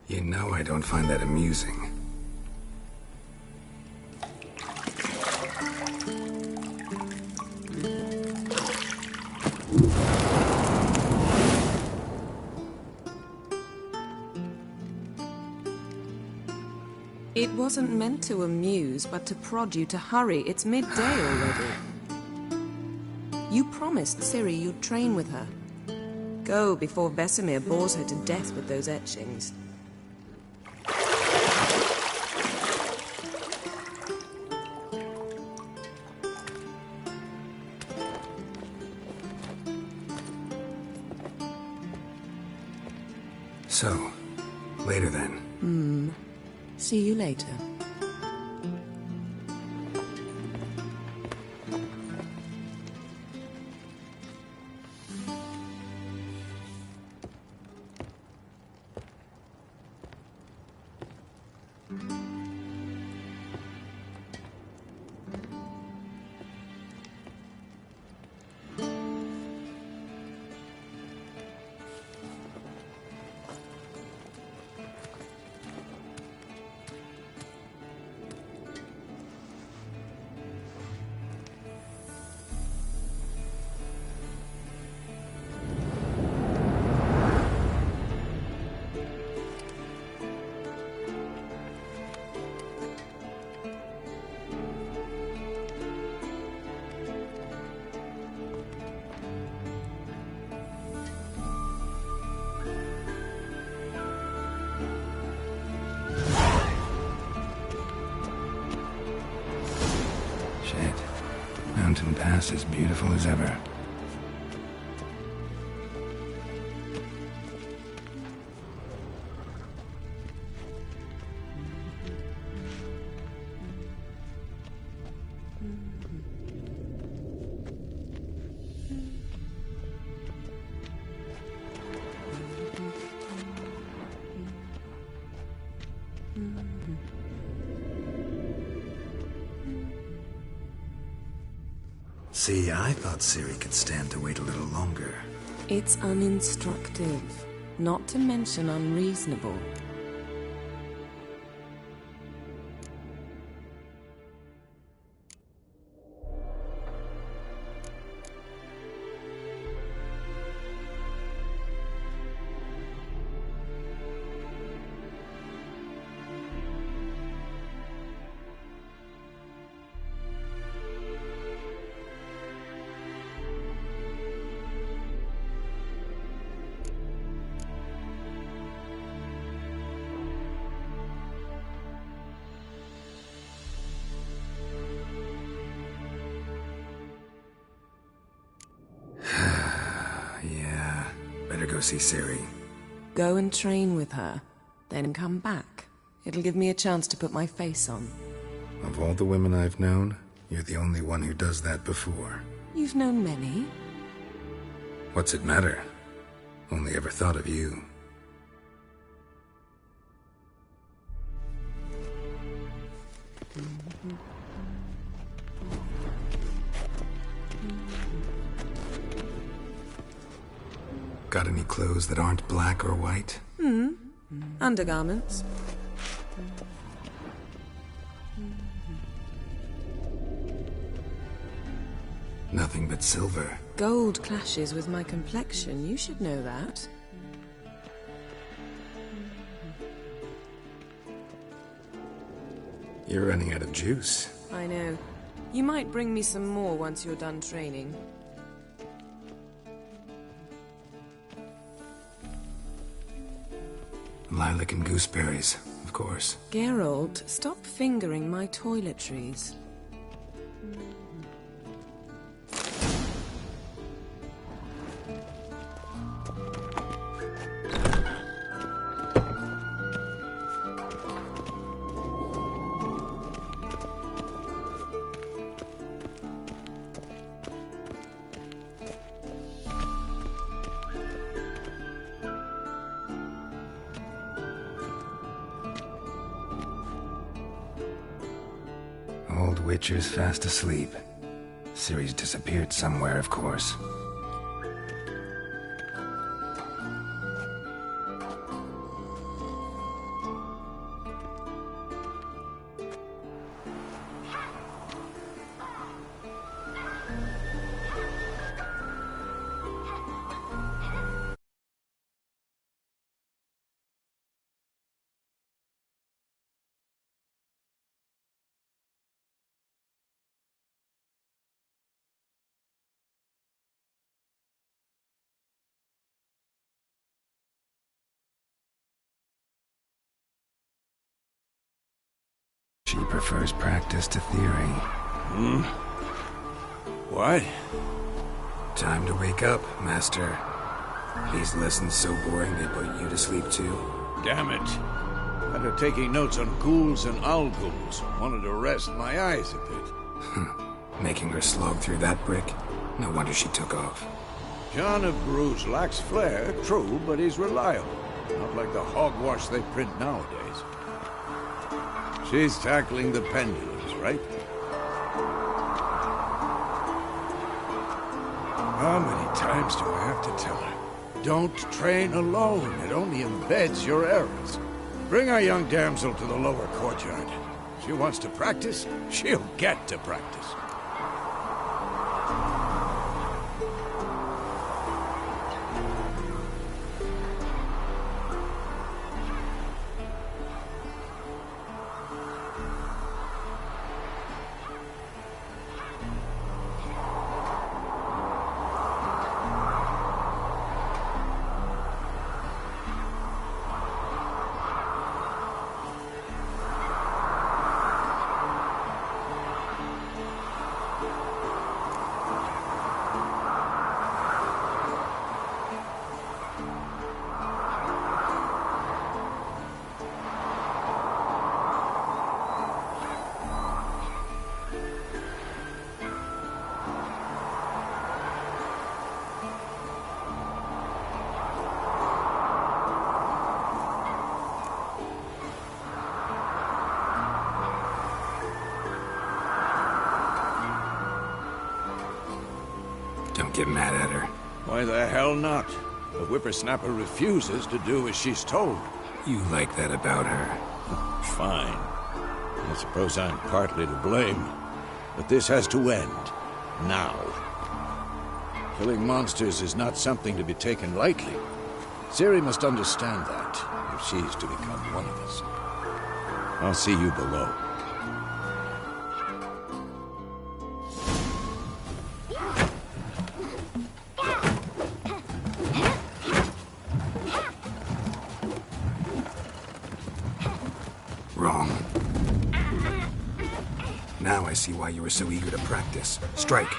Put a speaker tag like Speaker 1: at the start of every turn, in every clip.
Speaker 1: You know I don't find that amusing.
Speaker 2: It wasn't meant to amuse, but to prod you to hurry. It's midday already. You promised Ciri you'd train with her. Go before Vesemir bores her to death with those etchings.
Speaker 1: So, later then.
Speaker 2: See you later.
Speaker 1: Mountain Pass as beautiful as ever.
Speaker 3: See, I thought Ciri could stand to wait a little longer.
Speaker 2: It's uninstructive, not to mention unreasonable.
Speaker 1: Yeah, better go see Ciri.
Speaker 2: Go and train with her, then come back. It'll give me a chance to put my face on.
Speaker 1: Of all the women I've known, you're the only one who does that before.
Speaker 2: You've known many.
Speaker 1: What's it matter? Only ever thought of you. Got any clothes that aren't black or white?
Speaker 2: Undergarments.
Speaker 1: Nothing but silver.
Speaker 2: Gold clashes with my complexion. You should know that.
Speaker 1: You're running out of juice.
Speaker 2: I know. You might bring me some more once you're done training.
Speaker 1: Lilac and gooseberries, of course.
Speaker 2: Geralt, stop fingering my toiletries.
Speaker 1: Old Witcher's fast asleep. Ciri's disappeared somewhere, of course. She prefers practice to theory.
Speaker 4: What?
Speaker 1: Time to wake up, Master. These lessons so boring they put you to sleep too.
Speaker 4: Damn it. After taking notes on ghouls and owl ghouls, wanted to rest my eyes a bit.
Speaker 1: Making her slog through that brick? No wonder she took off.
Speaker 4: John of Bruges lacks flair, true, but he's reliable. Not like the hogwash they print nowadays. She's tackling the pendulums, right? How many times do I have to tell her? Don't train alone. It only embeds your errors. Bring our young damsel to the lower courtyard. She wants to practice, she'll get to practice.
Speaker 1: Don't get mad at her.
Speaker 4: Why the hell not? The whippersnapper refuses to do as she's told.
Speaker 1: You like that about her.
Speaker 4: Fine. I suppose I'm partly to blame. But this has to end. Now. Killing monsters is not something to be taken lightly. Ciri must understand that, if she's to become one of us. I'll see you below.
Speaker 1: Wrong. Now I see why you were so eager to practice. Strike.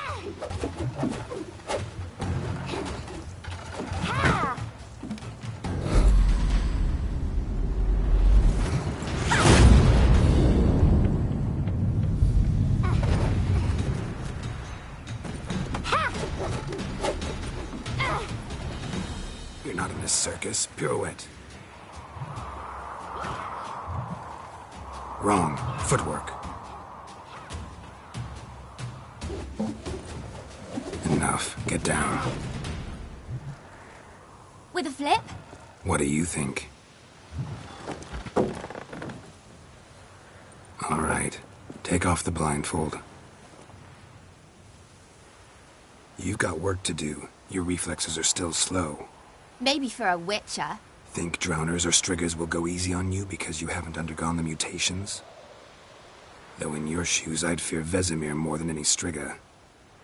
Speaker 1: You're not in a circus. Pirouette. Wrong. Footwork. Enough. Get down.
Speaker 5: With a flip?
Speaker 1: What do you think? All right. Take off the blindfold. You've got work to do. Your reflexes are still slow.
Speaker 5: Maybe for a witcher.
Speaker 1: Think drowners or striggers will go easy on you because you haven't undergone the mutations? Though in your shoes, I'd fear Vesemir more than any strigger.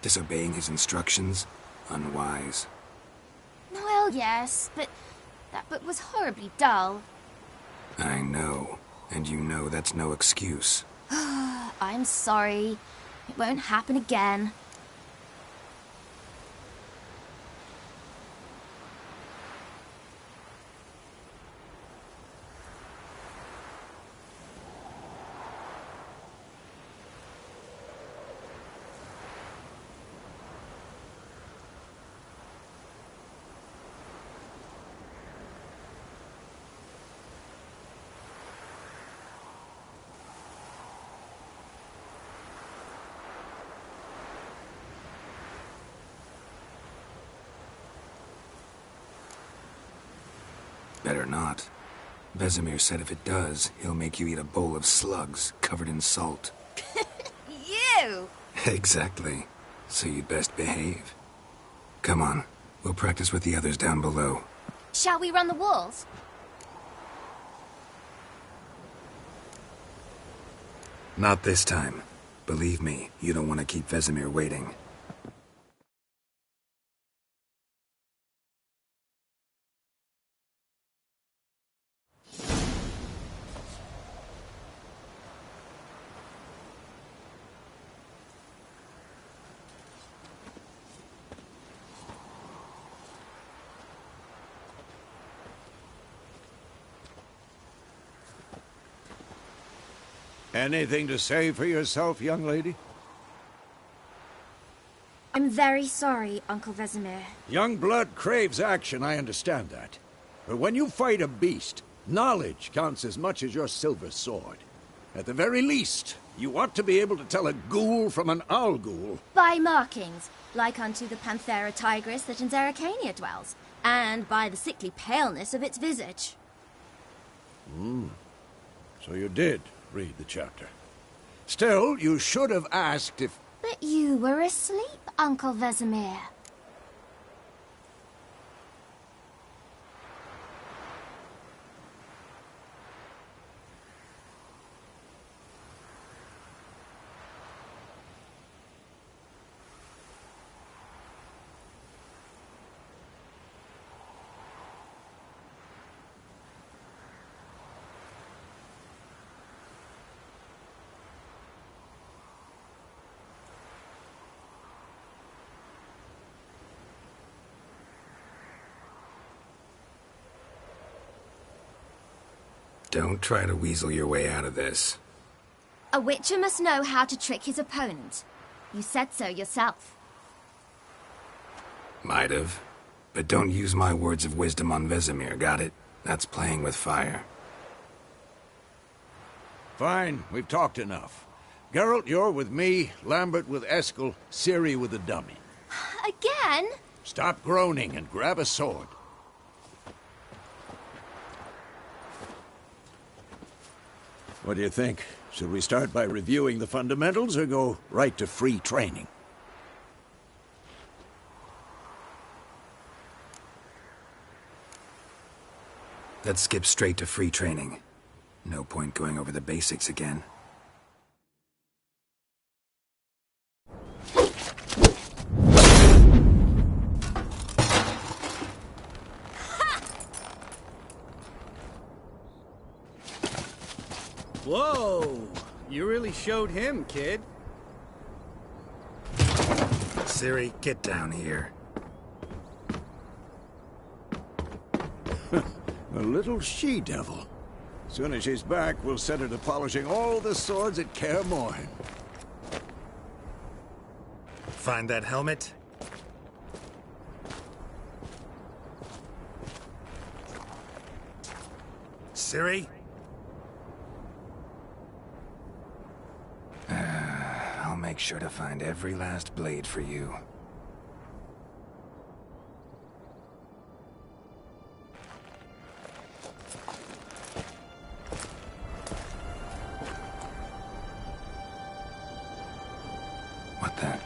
Speaker 1: Disobeying his instructions? Unwise.
Speaker 5: Well, yes, but that book was horribly dull.
Speaker 1: I know. And you know that's no excuse.
Speaker 5: I'm sorry. It won't happen again.
Speaker 1: Better not. Vesemir said if it does, he'll make you eat a bowl of slugs covered in salt.
Speaker 5: You!
Speaker 1: Exactly. So you'd best behave. Come on, we'll practice with the others down below.
Speaker 5: Shall we run the walls?
Speaker 1: Not this time. Believe me, you don't want to keep Vesemir waiting.
Speaker 4: Anything to say for yourself, young lady?
Speaker 5: I'm very sorry, Uncle Vesemir.
Speaker 4: Young blood craves action, I understand that. But when you fight a beast, knowledge counts as much as your silver sword. At the very least, you ought to be able to tell a ghoul from an owl ghoul.
Speaker 5: By markings, like unto the Panthera tigris that in Zerrikania dwells, and by the sickly paleness of its visage.
Speaker 4: So you did read the chapter. Still, you should have asked if...
Speaker 5: But you were asleep, Uncle Vesemir.
Speaker 1: Don't try to weasel your way out of this.
Speaker 5: A witcher must know how to trick his opponent. You said so yourself.
Speaker 1: Might have. But don't use my words of wisdom on Vesemir, got it? That's playing with fire.
Speaker 4: Fine, we've talked enough. Geralt, you're with me, Lambert with Eskel, Ciri with the dummy.
Speaker 5: Again?
Speaker 4: Stop groaning and grab a sword. What do you think? Should we start by reviewing the fundamentals or go right to free training?
Speaker 1: Let's skip straight to free training. No point going over the basics again.
Speaker 6: Whoa! You really showed him, kid.
Speaker 1: Ciri, get down here.
Speaker 4: A little she-devil. Soon as she's back, we'll set her to polishing all the swords at Kaer Morhen.
Speaker 3: Find that helmet? Ciri?
Speaker 1: I'll make sure to find every last blade for you. What the?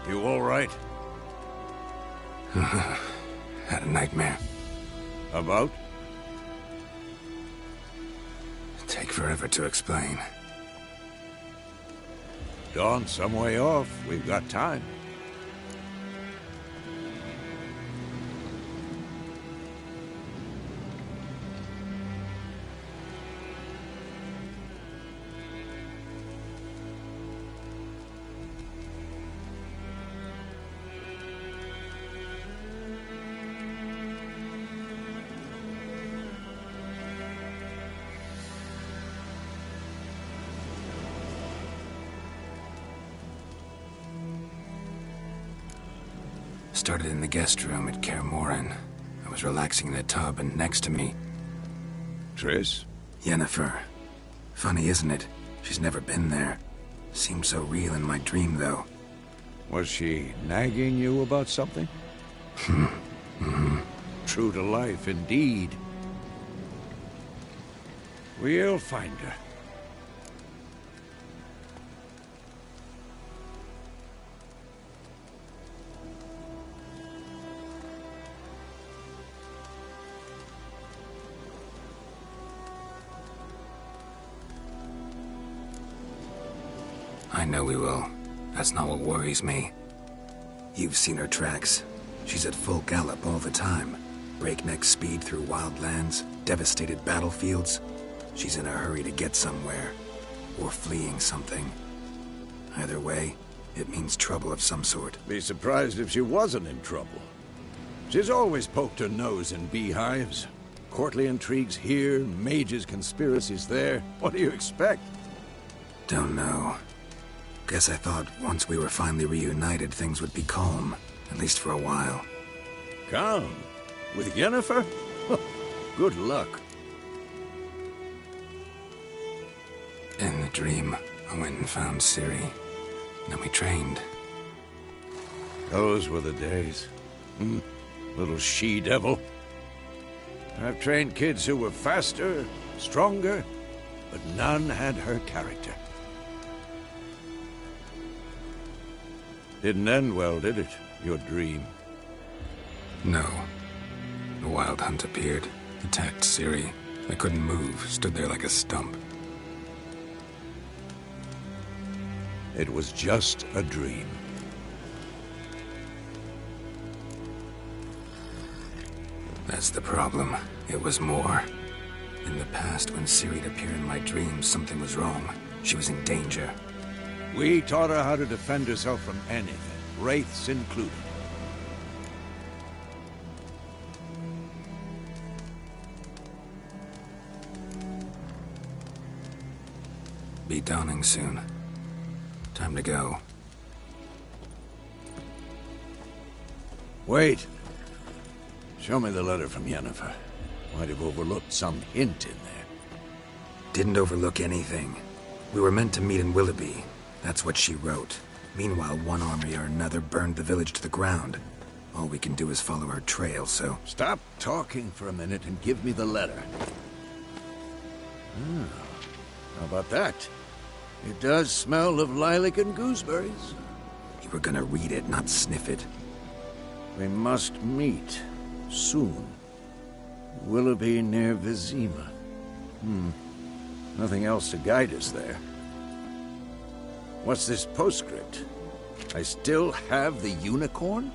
Speaker 4: You all right?
Speaker 1: Had a nightmare.
Speaker 4: About?
Speaker 1: Take forever to explain.
Speaker 4: Dawn's some way off. We've got time.
Speaker 1: Started in the guest room at Kaer Morhen. I was relaxing in a tub, and next to me,
Speaker 4: Triss?
Speaker 1: Yennefer. Funny, isn't it? She's never been there. Seemed so real in my dream, though.
Speaker 4: Was she nagging you about something? True to life, indeed. We'll find her.
Speaker 1: I know we will. That's not what worries me. You've seen her tracks. She's at full gallop all the time. Breakneck speed through wildlands, devastated battlefields. She's in a hurry to get somewhere. Or fleeing something. Either way, it means trouble of some sort.
Speaker 4: Be surprised if she wasn't in trouble. She's always poked her nose in beehives. Courtly intrigues here, mages' conspiracies there. What do you expect?
Speaker 1: Don't know. Guess I thought once we were finally reunited, things would be calm. At least for a while.
Speaker 4: Calm? With Yennefer? Good luck.
Speaker 1: In the dream, I went and found Ciri. Then we trained.
Speaker 4: Those were the days. Little she-devil. I've trained kids who were faster, stronger, but none had her character. Didn't end well, did it? Your dream?
Speaker 1: No. The Wild Hunt appeared, attacked Ciri. I couldn't move, stood there like a stump.
Speaker 4: It was just a dream.
Speaker 1: That's the problem. It was more. In the past, when Ciri'd appear in my dreams, something was wrong. She was in danger.
Speaker 4: We taught her how to defend herself from anything, wraiths included.
Speaker 1: Be dawning soon. Time to go.
Speaker 4: Wait. Show me the letter from Yennefer. Might have overlooked some hint in there.
Speaker 1: Didn't overlook anything. We were meant to meet in Willoughby. That's what she wrote. Meanwhile, one army or another burned the village to the ground. All we can do is follow her trail, so...
Speaker 4: Stop talking for a minute and give me the letter. How about that? It does smell of lilac and gooseberries.
Speaker 1: You were gonna read it, not sniff it.
Speaker 4: We must meet. Soon. Willoughby near Vizima. Nothing else to guide us there. What's this postscript? I still have the unicorn?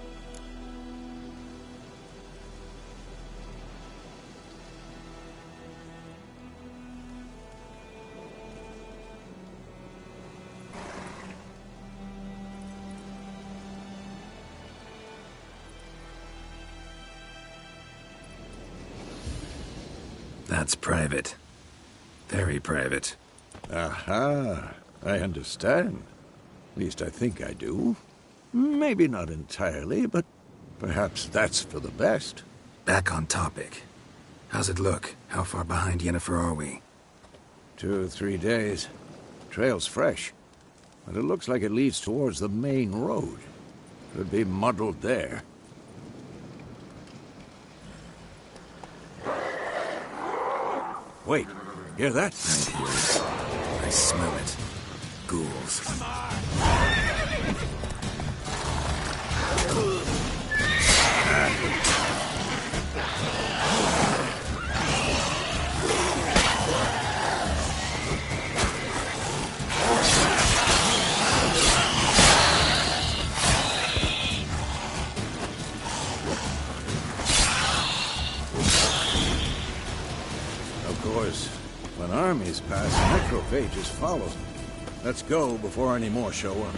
Speaker 1: That's private. Very private.
Speaker 4: Aha, I understand. At least I think I do. Maybe not entirely, but perhaps that's for the best.
Speaker 1: Back on topic. How's it look? How far behind Yennefer are we?
Speaker 4: 2 or 3 days. Trail's fresh, but it looks like it leads towards the main road. Could be muddled there. Wait, hear that?
Speaker 1: I hear it. I smell it. Ghouls.
Speaker 4: Of course, when armies pass, necrophages follow. Let's go before any more show up.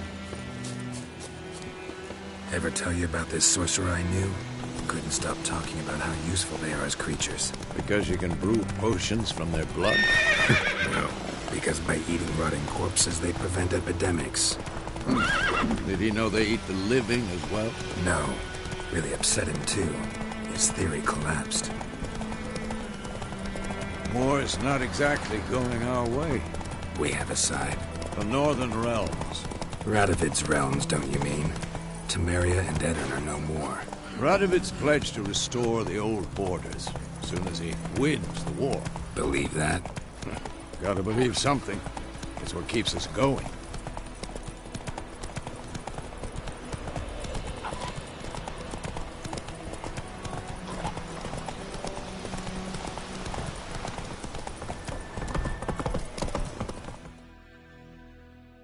Speaker 1: Ever tell you about this sorcerer I knew? Couldn't stop talking about how useful they are as creatures.
Speaker 4: Because you can brew potions from their blood?
Speaker 1: No, because by eating rotting corpses, they prevent epidemics.
Speaker 4: Did he know they eat the living as well?
Speaker 1: No. Really upset him, too. His theory collapsed.
Speaker 4: War's not exactly going our way.
Speaker 1: We have a side.
Speaker 4: The Northern Realms.
Speaker 1: Radovid's realms, don't you mean? Temeria and Edirn are no more.
Speaker 4: Radovid's pledged to restore the old borders as soon as he wins the war.
Speaker 1: Believe that?
Speaker 4: Gotta believe something. It's what keeps us going.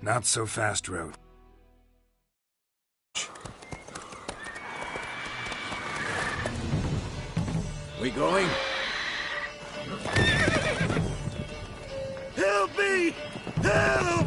Speaker 1: Not so fast, Road.
Speaker 4: We going? Help me! Help!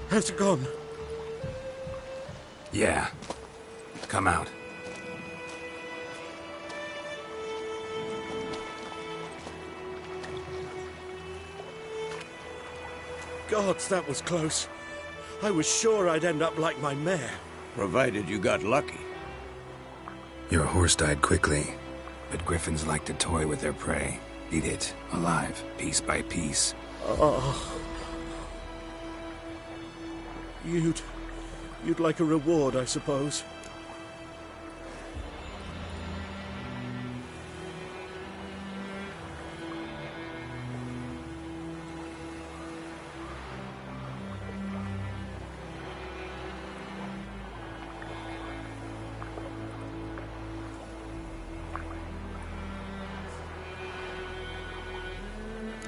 Speaker 7: Has it gone?
Speaker 1: Yeah. Come out.
Speaker 7: Gods, that was close. I was sure I'd end up like my mare.
Speaker 4: Provided you got lucky.
Speaker 1: Your horse died quickly, but griffins like to toy with their prey. Eat it, alive, piece by piece.
Speaker 7: Oh. You'd like a reward, I suppose.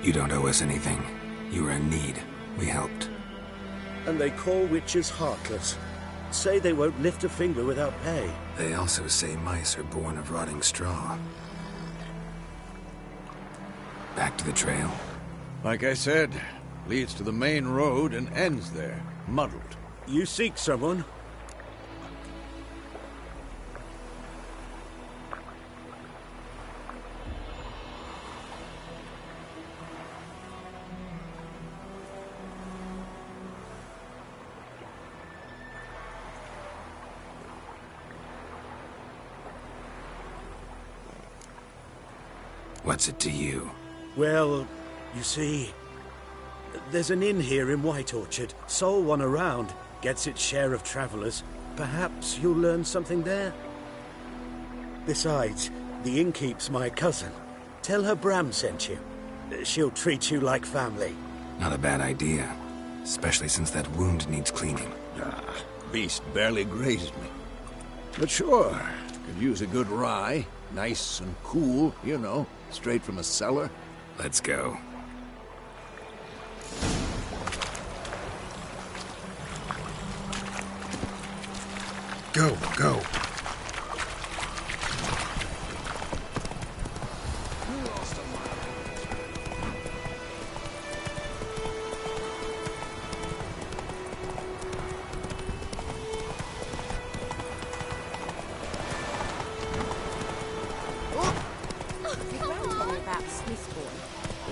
Speaker 1: You don't owe us anything. You were in need. We helped.
Speaker 7: And they call witches heartless. Say they won't lift a finger without pay.
Speaker 1: They also say mice are born of rotting straw. Back to the trail?
Speaker 4: Like I said, leads to the main road and ends there, muddled.
Speaker 7: You seek someone?
Speaker 1: What's it to you?
Speaker 7: Well, you see, there's an inn here in White Orchard. Sole one around. Gets its share of travelers. Perhaps you'll learn something there? Besides, the innkeep's my cousin. Tell her Bram sent you. She'll treat you like family.
Speaker 1: Not a bad idea. Especially since that wound needs cleaning.
Speaker 4: Beast barely grazed me. But sure, could use a good rye. Nice and cool, you know, straight from a cellar.
Speaker 1: Let's go. Go, go.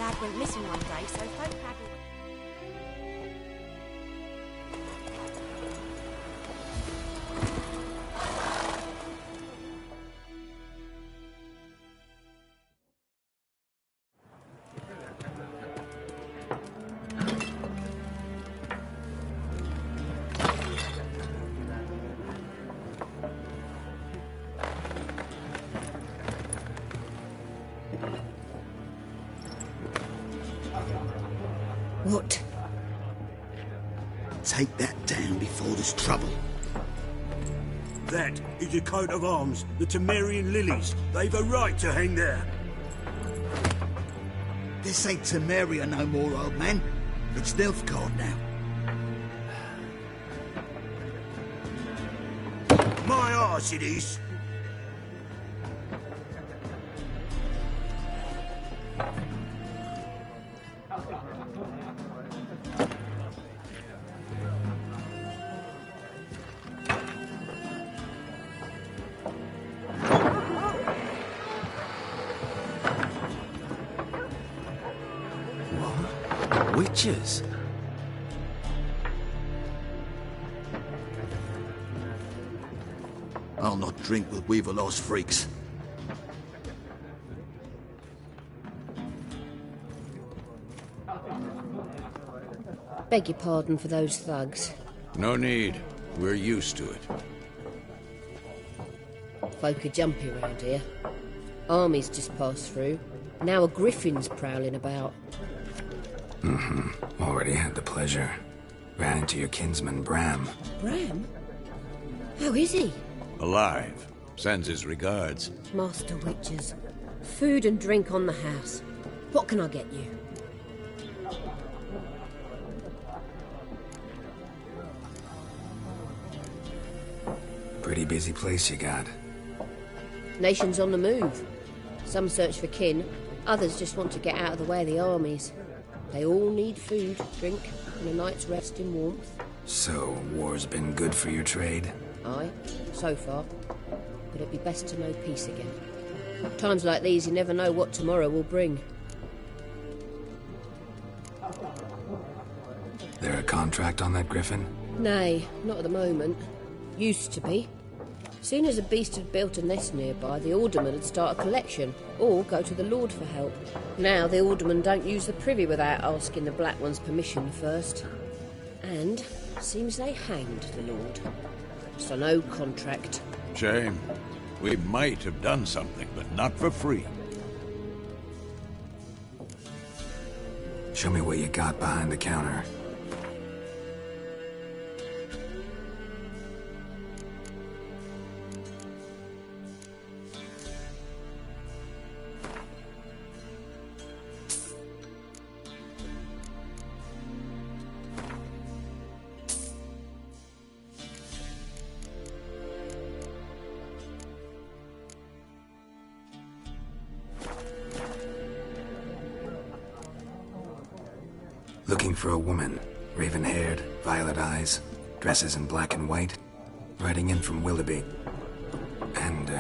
Speaker 8: lad went missing one day, so folk had...
Speaker 3: What? Take that down before there's trouble.
Speaker 7: That is a coat of arms, the Temerian lilies. They've a right to hang there.
Speaker 3: This ain't Temeria no more, old man. It's Nilfgaard now.
Speaker 7: My arse it is.
Speaker 3: Witches? I'll not drink with Weaverlaw's freaks.
Speaker 8: Beg your pardon for those thugs.
Speaker 4: No need. We're used to it.
Speaker 8: Folk are jumpy around here. Armies just passed through. Now a griffin's prowling about.
Speaker 1: Already had the pleasure. Ran into your kinsman, Bram.
Speaker 8: Bram? How is he?
Speaker 4: Alive. Sends his regards.
Speaker 8: Master Witches. Food and drink on the house. What can I get you?
Speaker 1: Pretty busy place you got.
Speaker 8: Nations on the move. Some search for kin, others just want to get out of the way of the armies. They all need food, drink, and a night's rest in warmth.
Speaker 1: So, war's been good for your trade?
Speaker 8: Aye, so far. But it'd be best to know peace again. Times like these, you never know what tomorrow will bring.
Speaker 1: There a contract on that griffin?
Speaker 8: Nay, not at the moment. Used to be. Soon as a beast had built a nest nearby, the alderman would start a collection, or go to the Lord for help. Now the aldermen don't use the privy without asking the Black One's permission first. And seems they hanged the Lord. So no contract.
Speaker 4: Shame. We might have done something, but not for free.
Speaker 1: Show me what you got behind the counter. Looking for a woman. Raven-haired, violet eyes, dresses in black and white. Riding in from Willoughby. And,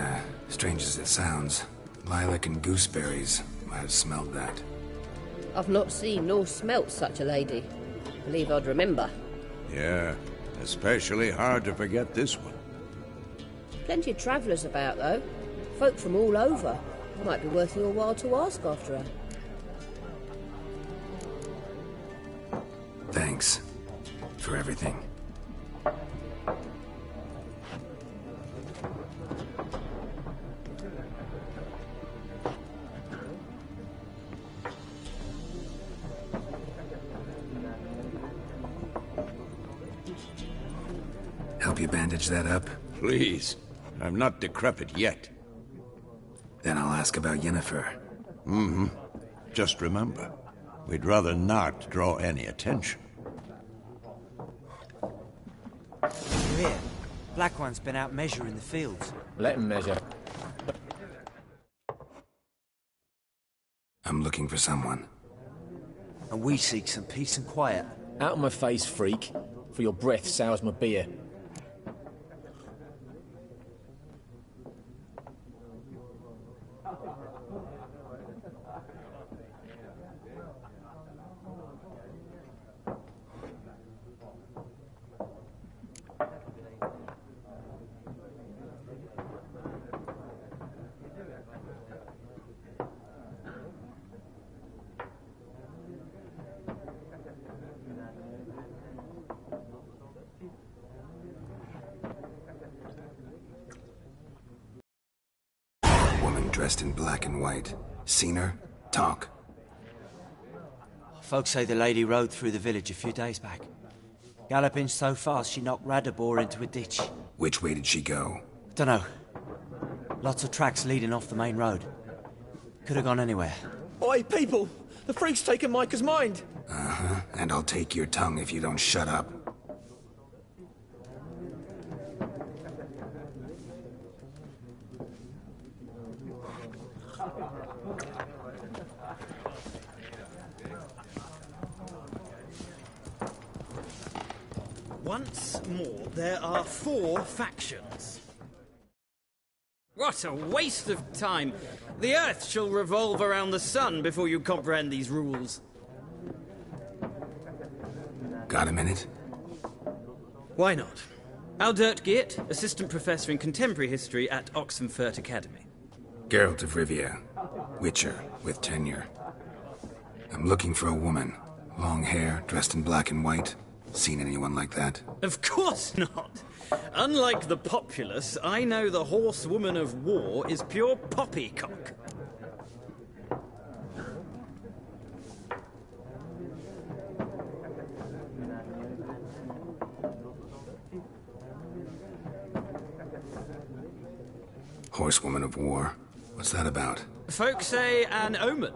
Speaker 1: strange as it sounds, lilac and gooseberries. Might have smelled that.
Speaker 8: I've not seen nor smelt such a lady. Believe I'd remember.
Speaker 4: Yeah, especially hard to forget this one.
Speaker 8: Plenty of travellers about, though. Folk from all over. Might be worth your while to ask after her.
Speaker 1: Thanks. For everything. Help you bandage that up?
Speaker 4: Please. I'm not decrepit yet.
Speaker 1: Then I'll ask about Yennefer.
Speaker 4: Just remember, we'd rather not draw any attention.
Speaker 9: Here, Black One's been out measuring the fields.
Speaker 10: Let him measure.
Speaker 1: I'm looking for someone.
Speaker 9: And we seek some peace and quiet.
Speaker 10: Out of my face, freak. For your breath sours my beer.
Speaker 1: dressed in black and white. Seen her? Talk.
Speaker 9: Folks say the lady rode through the village a few days back. Galloping so fast she knocked Radabor into a ditch.
Speaker 1: Which way did she go?
Speaker 9: Dunno. Lots of tracks leading off the main road. Could have gone anywhere.
Speaker 10: Oi, people! The freak's taken Micah's mind!
Speaker 1: Uh-huh, and I'll take your tongue if you don't shut up.
Speaker 6: Once more, there are 4 factions. What a waste of time! The Earth shall revolve around the sun before you comprehend these rules.
Speaker 1: Got a minute?
Speaker 6: Why not? Aldert Geert, Assistant Professor in Contemporary History at Oxenfurt Academy.
Speaker 1: Geralt of Rivia. Witcher, with tenure. I'm looking for a woman. Long hair, dressed in black and white. Seen anyone like that?
Speaker 6: Of course not! Unlike the populace, I know the horsewoman of war is pure poppycock.
Speaker 1: Horsewoman of war? What's that about?
Speaker 6: Folk say an omen.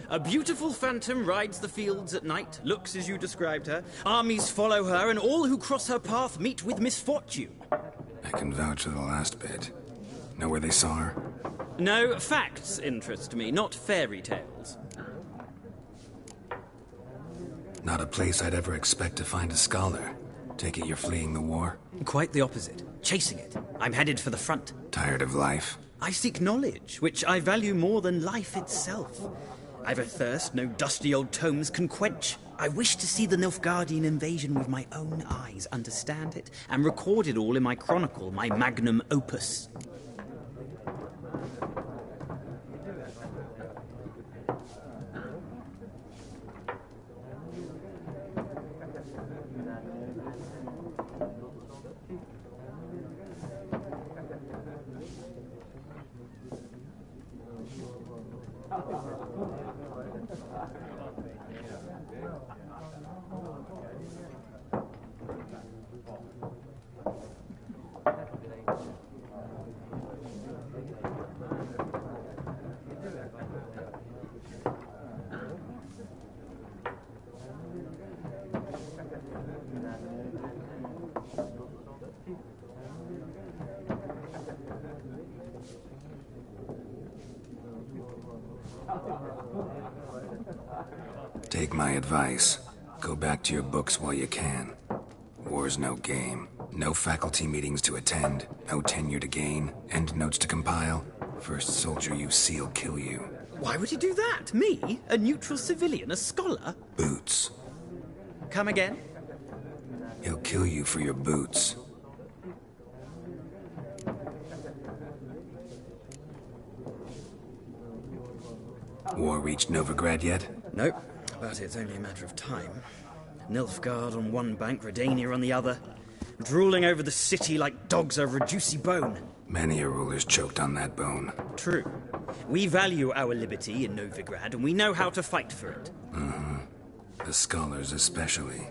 Speaker 6: A beautiful phantom rides the fields at night, looks as you described her. Armies follow her, and all who cross her path meet with misfortune.
Speaker 1: I can vouch for the last bit. Know where they saw her?
Speaker 6: No, facts interest me, not fairy tales.
Speaker 1: Not a place I'd ever expect to find a scholar. Take it you're fleeing the war?
Speaker 6: Quite the opposite. Chasing it. I'm headed for the front.
Speaker 1: Tired of life?
Speaker 6: I seek knowledge, which I value more than life itself. I've a thirst no dusty old tomes can quench. I wish to see the Nilfgaardian invasion with my own eyes, understand it, and record it all in my chronicle, my magnum opus.
Speaker 1: Take my advice. Go back to your books while you can. War's no game. No faculty meetings to attend. No tenure to gain. Endnotes to compile. First soldier you see will kill you.
Speaker 6: Why would he do that? Me? A neutral civilian? A scholar?
Speaker 1: Boots.
Speaker 6: Come again?
Speaker 1: He'll kill you for your boots. War reached Novigrad yet?
Speaker 6: Nope, but it's only a matter of time. Nilfgaard on one bank, Redania on the other, drooling over the city like dogs over a juicy bone.
Speaker 1: Many a ruler's choked on that bone.
Speaker 6: True. We value our liberty in Novigrad, and we know how to fight for it.
Speaker 1: Mm-hmm. The scholars especially.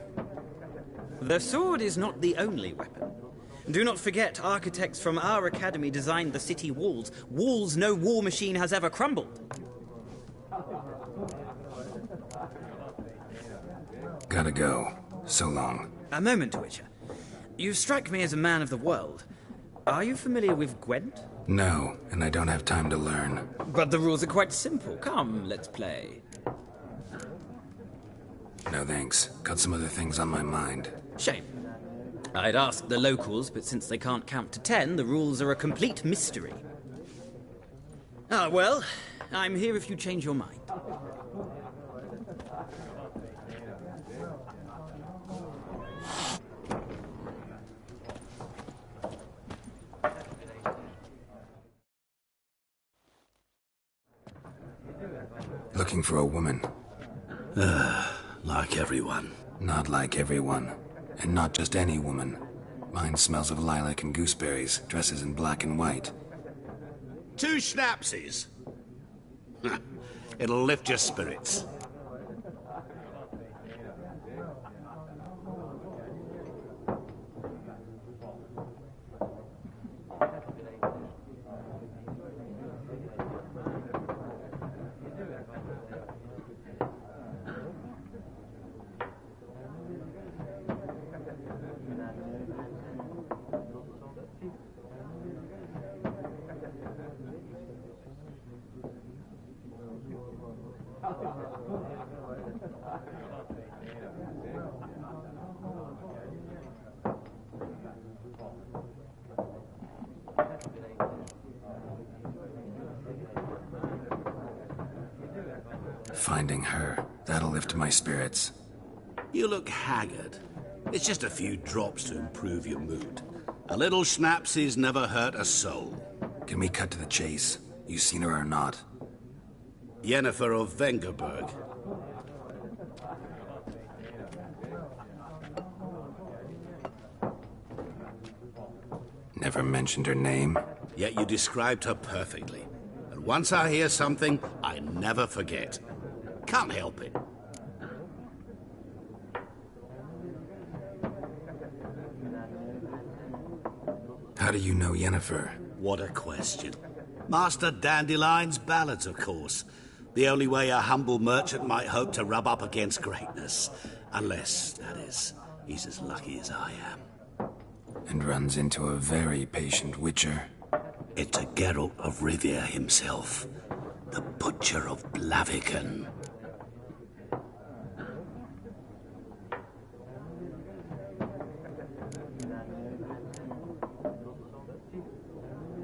Speaker 6: The sword is not the only weapon. Do not forget, architects from our academy designed the city walls. Walls no war machine has ever crumbled.
Speaker 1: Gotta go. So long.
Speaker 6: A moment, Witcher. You strike me as a man of the world. Are you familiar with Gwent?
Speaker 1: No, and I don't have time to learn.
Speaker 6: But the rules are quite simple. Come, let's play.
Speaker 1: No thanks. Got some other things on my mind.
Speaker 6: Shame. I'd ask the locals, but since they can't count to 10, the rules are a complete mystery. Ah, well, I'm here if you change your mind.
Speaker 1: Looking for a woman.
Speaker 7: Like everyone.
Speaker 1: Not like everyone. And not just any woman. Mine smells of lilac and gooseberries, dresses in black and white.
Speaker 11: 2 schnapsies. It'll lift your spirits.
Speaker 1: Finding her, that'll lift my spirits.
Speaker 11: You look haggard. It's just a few drops to improve your mood. A little schnapsy's never hurt a soul.
Speaker 1: Can we cut to the chase? You seen her or not?
Speaker 11: Yennefer of Vengerberg.
Speaker 1: Never mentioned her name.
Speaker 11: Yet you described her perfectly. And once I hear something, I never forget. Can't help it.
Speaker 1: How do you know Yennefer?
Speaker 11: What a question. Master Dandelion's ballads, of course. The only way a humble merchant might hope to rub up against greatness. Unless, that is, he's as lucky as I am.
Speaker 1: And runs into a very patient witcher.
Speaker 11: It's a Geralt of Rivia himself. The Butcher of Blaviken.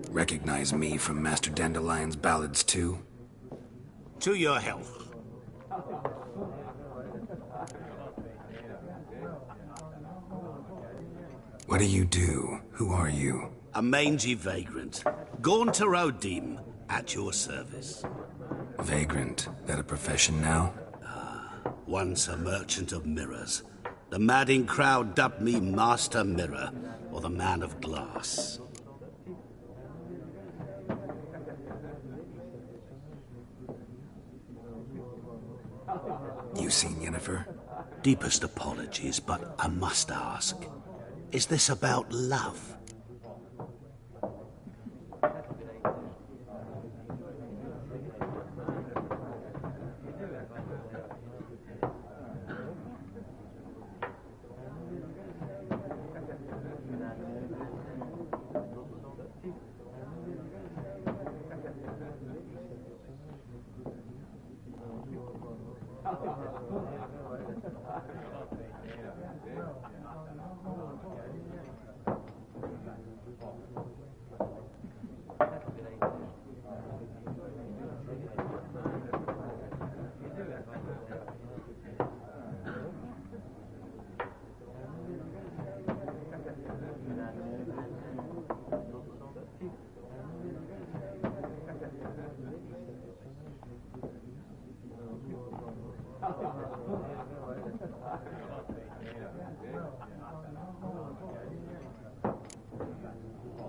Speaker 1: Recognize me from Master Dandelion's ballads, too?
Speaker 11: To your health.
Speaker 1: What do you do? Who are you?
Speaker 11: A mangy vagrant. Gaunter O'Dim, at your service.
Speaker 1: Vagrant? That a profession now?
Speaker 11: Once a merchant of mirrors. The madding crowd dubbed me Master Mirror, or the Man of Glass.
Speaker 1: You seen Yennefer?
Speaker 11: Deepest apologies, but I must ask. Is this about love?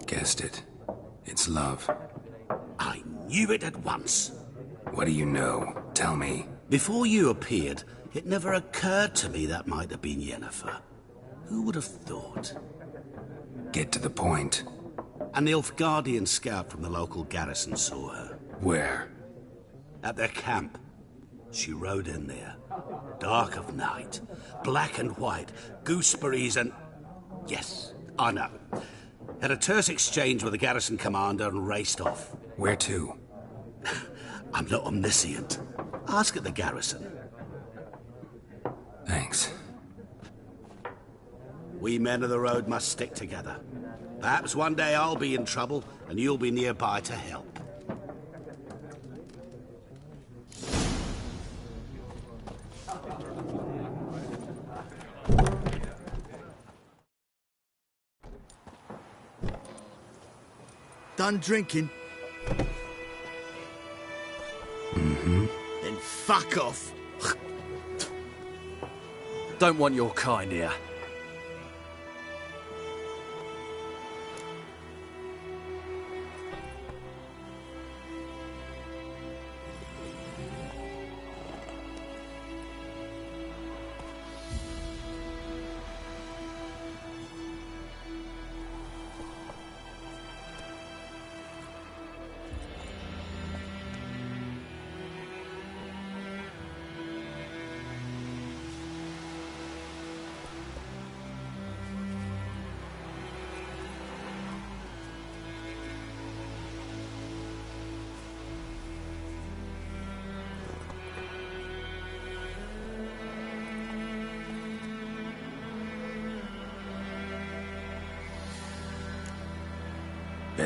Speaker 1: Guessed it. It's love.
Speaker 11: I knew it at once.
Speaker 1: What do you know? Tell me.
Speaker 11: Before you appeared, it never occurred to me that might have been Yennefer. Who would have thought?
Speaker 1: Get to the point.
Speaker 11: An Nilfgaardian scout from the local garrison saw her.
Speaker 1: Where?
Speaker 11: At their camp. She rode in there. Dark of night. Black and white. Gooseberries and... Yes, I know. Had a terse exchange with the garrison commander and raced off.
Speaker 1: Where to?
Speaker 11: I'm not omniscient. Ask at the garrison.
Speaker 1: Thanks.
Speaker 11: We men of the road must stick together. Perhaps one day I'll be in trouble and you'll be nearby to help.
Speaker 12: Done drinking?
Speaker 1: Mm-hmm.
Speaker 12: Then fuck off. Don't want your kind here.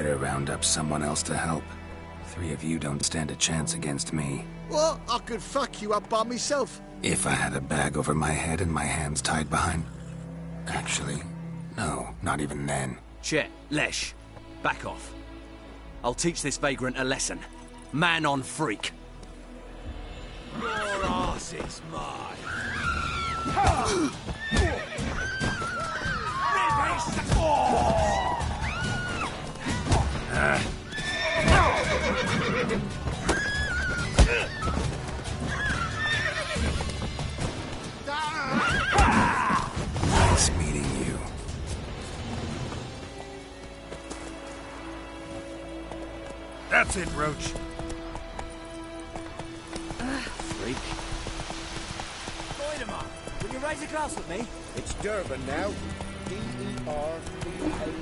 Speaker 1: better round up someone else to help. 3 of you don't stand a chance against me.
Speaker 12: What? I could fuck you up by myself.
Speaker 1: If I had a bag over my head and my hands tied behind... Actually, no, not even then.
Speaker 12: Chet, Lesh, back off. I'll teach this vagrant a lesson. Man on freak.
Speaker 11: Your ass is mine.
Speaker 1: Nice meeting you.
Speaker 11: That's it, Roach.
Speaker 12: Freak.
Speaker 9: Voidemar, will you raise a glass with me?
Speaker 4: It's Durban now. D-E-R-B-A-N.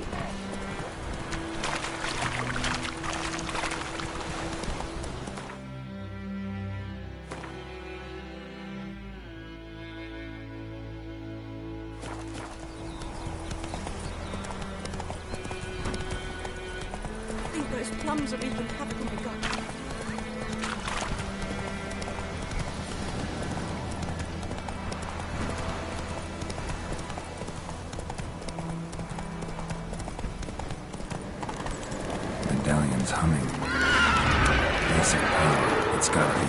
Speaker 13: I think those plums are even having begun.
Speaker 1: Medallion's humming. Basic power. It's gotta be.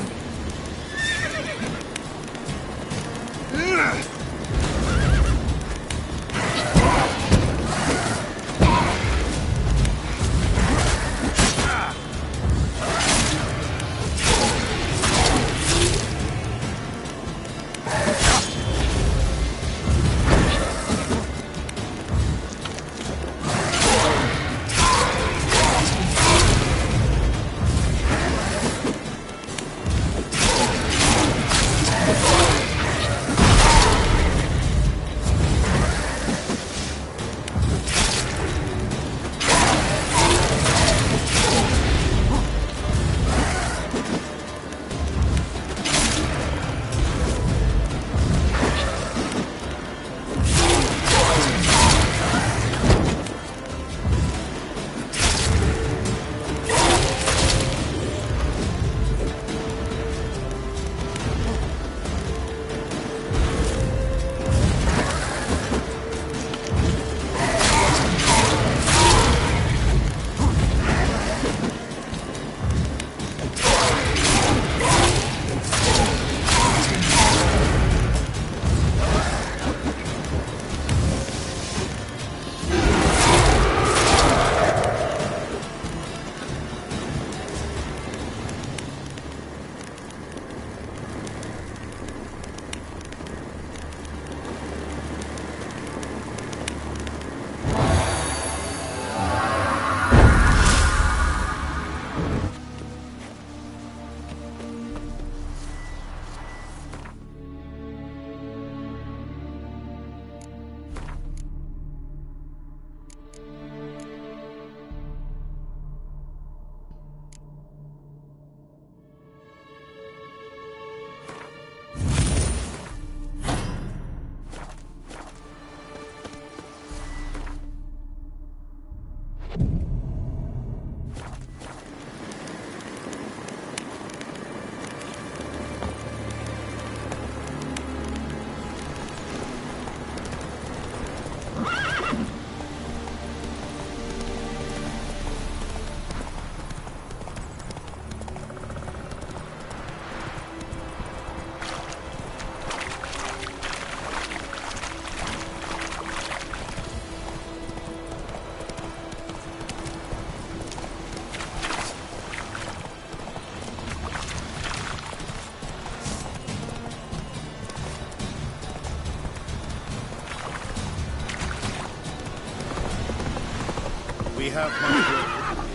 Speaker 11: We have much work.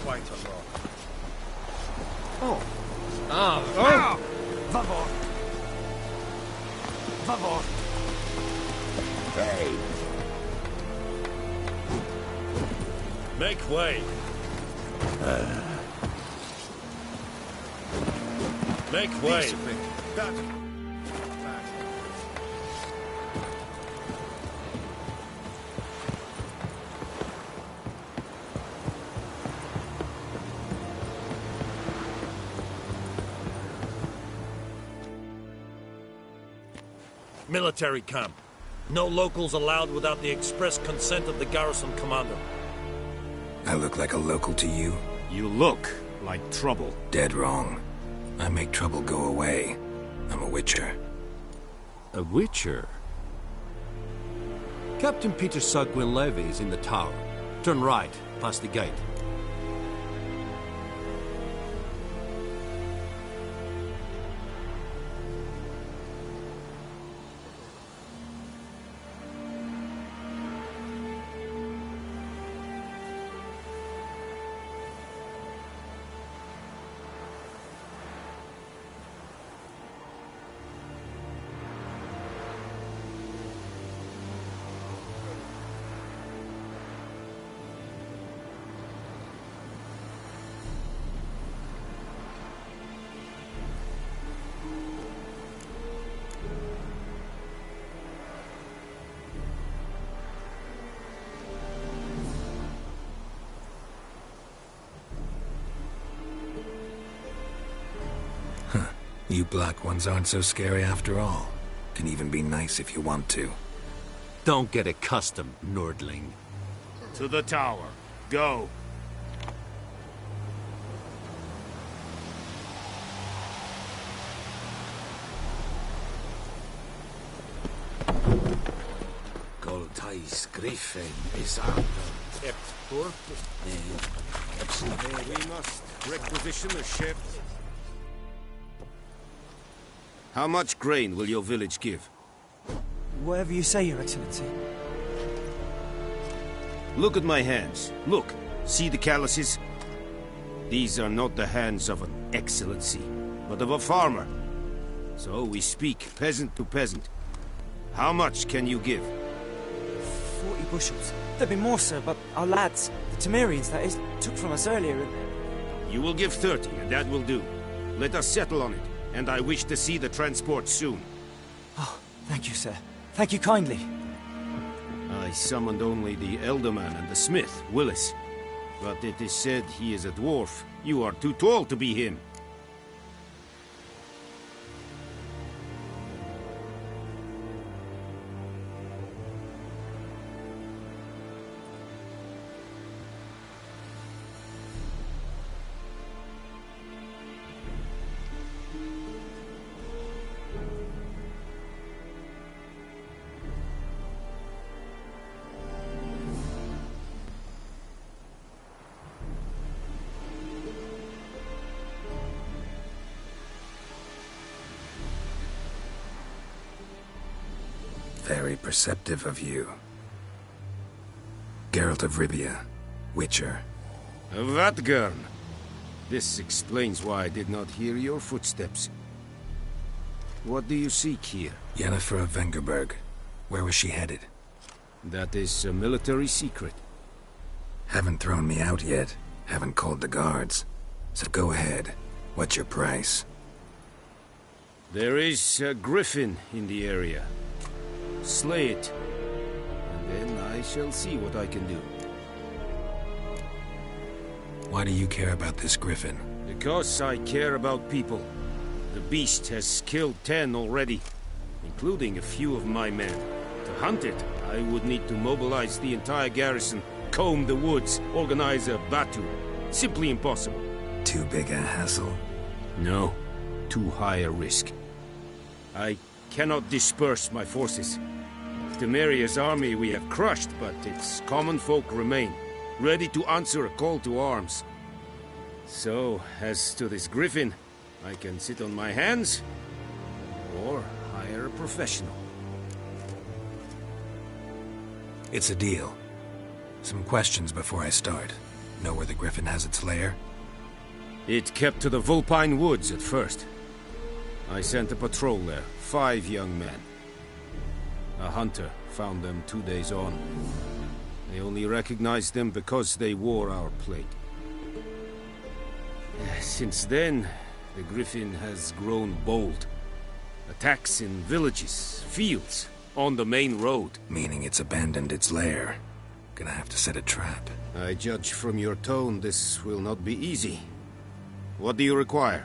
Speaker 11: Quite a lot.
Speaker 12: Oh.
Speaker 11: Ah! Vavor! Vavor!
Speaker 4: Hey!
Speaker 11: Make way! Make way! That...
Speaker 14: Military camp. No locals allowed without the express consent of the garrison commander.
Speaker 1: I look like a local to you?
Speaker 15: You look like trouble.
Speaker 1: Dead wrong. I make trouble go away. I'm a witcher.
Speaker 12: A witcher? Captain Peter Sugwin Levy is in the tower. Turn right, past the gate.
Speaker 1: You black ones aren't so scary after all. Can even be nice if you want to.
Speaker 12: Don't get accustomed, Nordling.
Speaker 15: To the tower. Go.
Speaker 11: Goltais Griffin is under.
Speaker 15: We must requisition a ship. How much grain will your village give?
Speaker 9: Whatever you say, Your Excellency.
Speaker 15: Look at my hands. Look. See the calluses? These are not the hands of an excellency, but of a farmer. So we speak peasant to peasant. How much can you give?
Speaker 9: 40 bushels. There'd be more, sir, but our lads, the Temerians, that is, took from us earlier and...
Speaker 15: You will give 30, and that will do. Let us settle on it, and I wish to see the transport soon.
Speaker 9: Oh, thank you, sir. Thank you kindly.
Speaker 15: I summoned only the Elderman and the smith, Willis. But it is said he is a dwarf. You are too tall to be him.
Speaker 1: Very perceptive of you. Geralt of Rivia, Witcher.
Speaker 15: Vatgern! This explains why I did not hear your footsteps. What do you seek here?
Speaker 1: Yennefer of Vengerberg. Where was she headed?
Speaker 15: That is a military secret.
Speaker 1: Haven't thrown me out yet. Haven't called the guards. So go ahead. What's your price?
Speaker 15: There is a griffin in the area. Slay it, and then I shall see what I can do.
Speaker 1: Why do you care about this griffin?
Speaker 15: Because I care about people. The beast has killed 10 already, including a few of my men. To hunt it, I would need to mobilize the entire garrison, comb the woods, organize a batu. Simply impossible.
Speaker 1: Too big a hassle?
Speaker 15: No, too high a risk. I cannot disperse my forces. Temeria's army we have crushed, but its common folk remain, ready to answer a call to arms. So, as to this griffin, I can sit on my hands, or hire a professional.
Speaker 1: It's a deal. Some questions before I start. Know where the griffin has its lair?
Speaker 15: It kept to the Vulpine Woods at first. I sent a patrol there, 5 young men. A hunter found them 2 days on. They only recognized them because they wore our plate. Since then, the griffin has grown bold. Attacks in villages, fields, on the main road.
Speaker 1: Meaning it's abandoned its lair. Gonna have to set a trap.
Speaker 15: I judge from your tone this will not be easy. What do you require?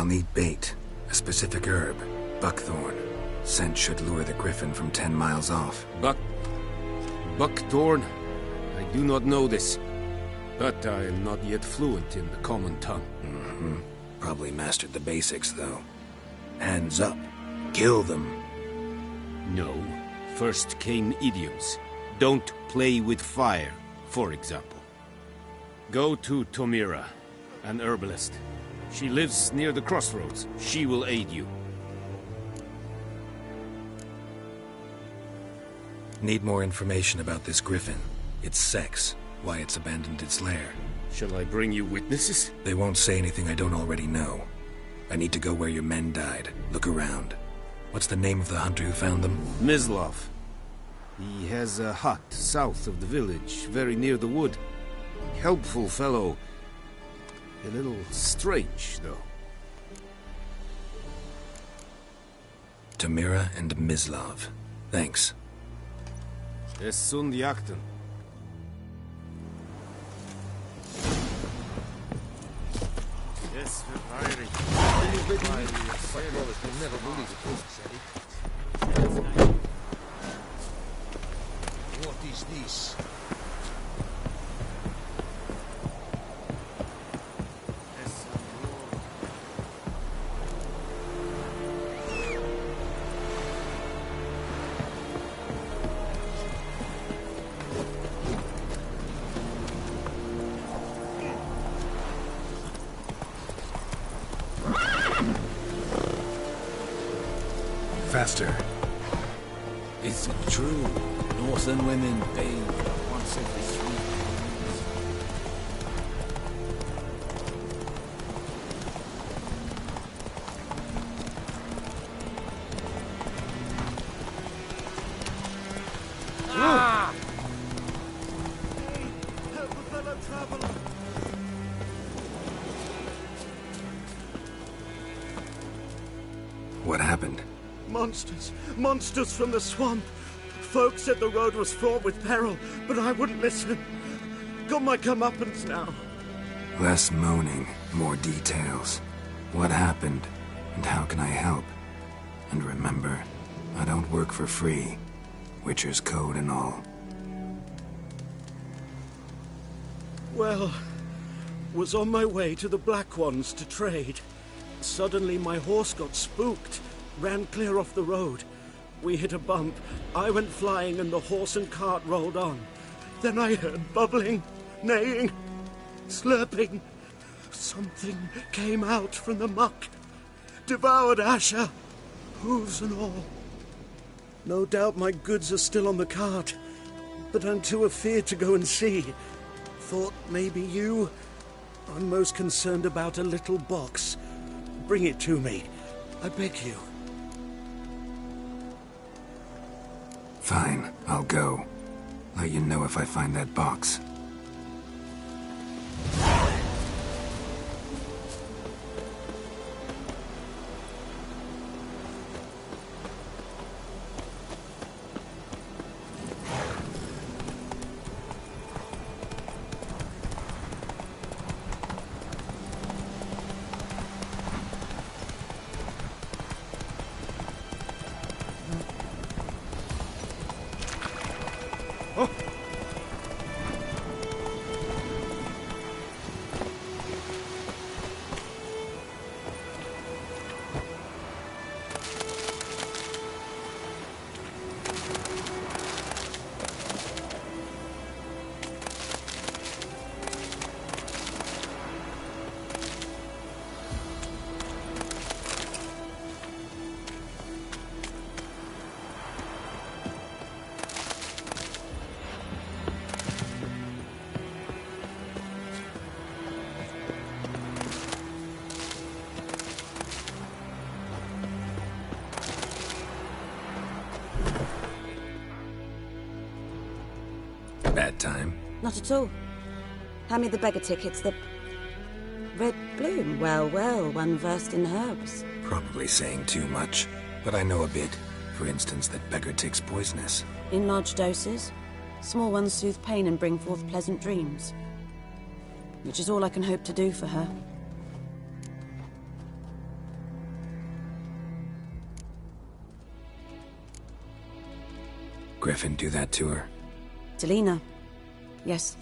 Speaker 1: I'll need bait, a specific herb, buckthorn. Scent should lure the griffin from 10 miles off.
Speaker 15: Buckthorn? I do not know this, but I am not yet fluent in the common tongue.
Speaker 1: Mm-hmm. Probably mastered the basics, though. Hands up. Kill them.
Speaker 15: No. First came idioms. Don't play with fire, for example. Go to Tomira, an herbalist. She lives near the crossroads. She will aid you.
Speaker 1: Need more information about this griffin. Its sex, why it's abandoned its lair.
Speaker 15: Shall I bring you witnesses?
Speaker 1: They won't say anything I don't already know. I need to go where your men died. Look around. What's the name of the hunter who found them?
Speaker 15: Mislav. He has a hut south of the village, very near the wood. Helpful fellow. A little strange, though.
Speaker 1: Tomira and Mislav. Thanks.
Speaker 15: Es sunt jakten. Yes, Fiery. You'll never believe it, What is this?
Speaker 1: Faster.
Speaker 4: Is it true? Northern women bathe once every 3 months.
Speaker 7: Ah! Hey, help a fellow traveler.
Speaker 1: What happened?
Speaker 7: Monsters! Monsters from the swamp! Folk said the road was fraught with peril, but I wouldn't listen. Got my comeuppance now.
Speaker 1: Less moaning, more details. What happened, and how can I help? And remember, I don't work for free. Witcher's code and all.
Speaker 7: Well, was on my way to the Black Ones to trade. Suddenly my horse got spooked. Ran clear off the road. We hit a bump. I went flying and the horse and cart rolled on. Then I heard bubbling, neighing, slurping. Something came out from the muck. Devoured Asher, hooves and all. No doubt my goods are still on the cart, but I'm too afeard to go and see. Thought maybe you. I'm most concerned about a little box. Bring it to me. I beg you.
Speaker 1: Fine, I'll go. Let you know if I find that box. Bad time?
Speaker 16: Not at all. Hand me the beggar tickets, the... Red Bloom. Well, well, one versed in herbs.
Speaker 1: Probably saying too much, but I know a bit. For instance, that beggar tick's poisonous.
Speaker 16: In large doses. Small ones soothe pain and bring forth pleasant dreams. Which is all I can hope to do for her.
Speaker 1: Griffin do that to her?
Speaker 16: Delina. Yes.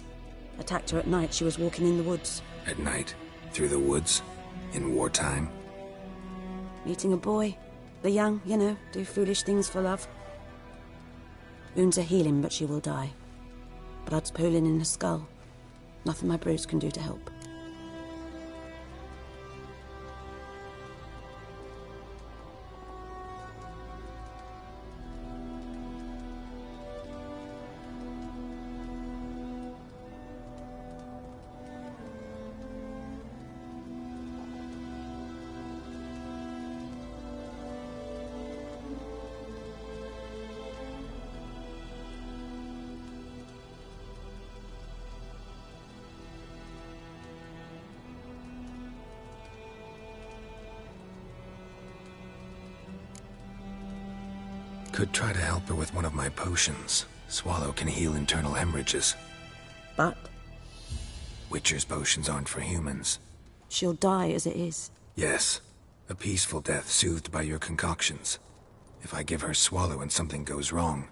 Speaker 16: Attacked her at night. She was walking in the woods.
Speaker 1: At night? Through the woods? In wartime?
Speaker 16: Meeting a boy. The young, you know, do foolish things for love. Wounds are healing, but she will die. Blood's pooling in her skull. Nothing my brutes can do to help.
Speaker 1: Could try to help her with one of my potions. Swallow can heal internal hemorrhages.
Speaker 16: But?
Speaker 1: Witcher's potions aren't for humans.
Speaker 16: She'll die as it is.
Speaker 1: Yes. A peaceful death soothed by your concoctions. If I give her Swallow and something goes wrong,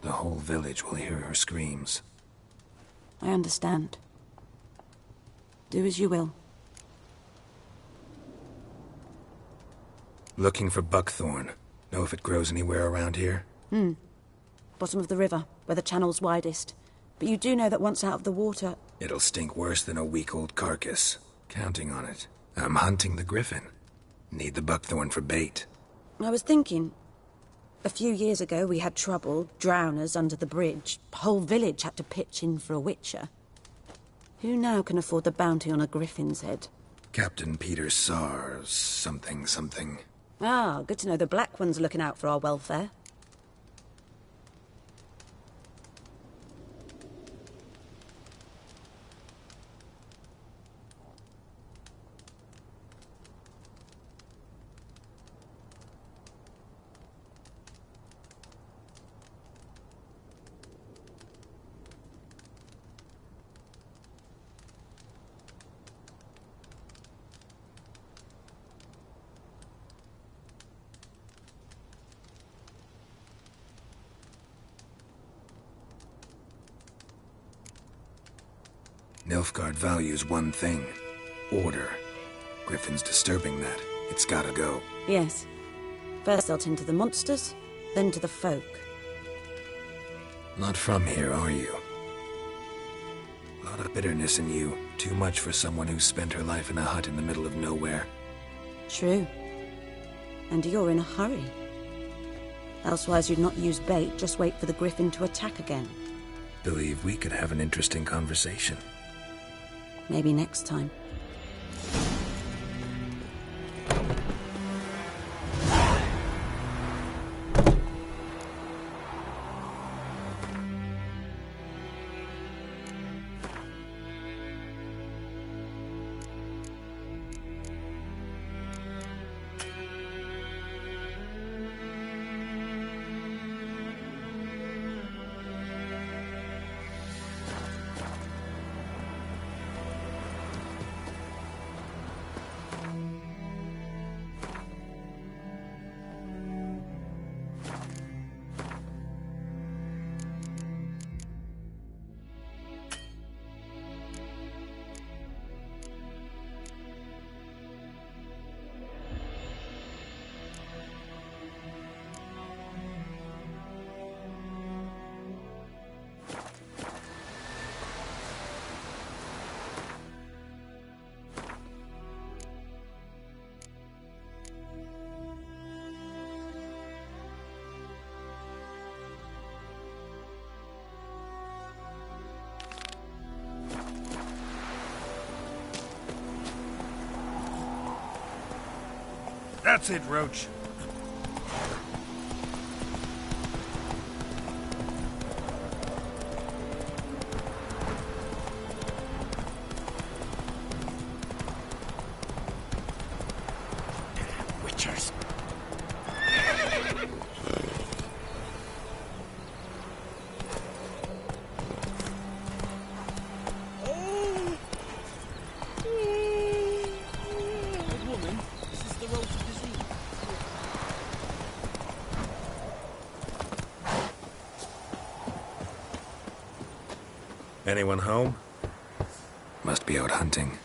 Speaker 1: the whole village will hear her screams.
Speaker 16: I understand. Do as you will.
Speaker 1: Looking for buckthorn. Know if it grows anywhere around here?
Speaker 16: Bottom of the river, where the channel's widest. But you do know that once out of the water...
Speaker 1: It'll stink worse than a week-old carcass. Counting on it. I'm hunting the griffin. Need the buckthorn for bait.
Speaker 16: I was thinking... A few years ago we had trouble, drowners under the bridge. Whole village had to pitch in for a witcher. Who now can afford the bounty on a griffin's head?
Speaker 1: Captain Peter Sars... something.
Speaker 16: Ah, good to know the Black One's looking out for our welfare.
Speaker 1: Nilfgaard values one thing. Order. Griffin's disturbing that. It's gotta go.
Speaker 16: Yes. First they'll tend to the monsters, then to the folk.
Speaker 1: Not from here, are you? A lot of bitterness in you. Too much for someone who spent her life in a hut in the middle of nowhere.
Speaker 16: True. And you're in a hurry. Elsewise you'd not use bait, just wait for the griffin to attack again.
Speaker 1: Believe we could have an interesting conversation.
Speaker 16: Maybe next time.
Speaker 17: That's it, Roach.
Speaker 4: Witchers.
Speaker 3: Anyone home?
Speaker 1: Must be out hunting.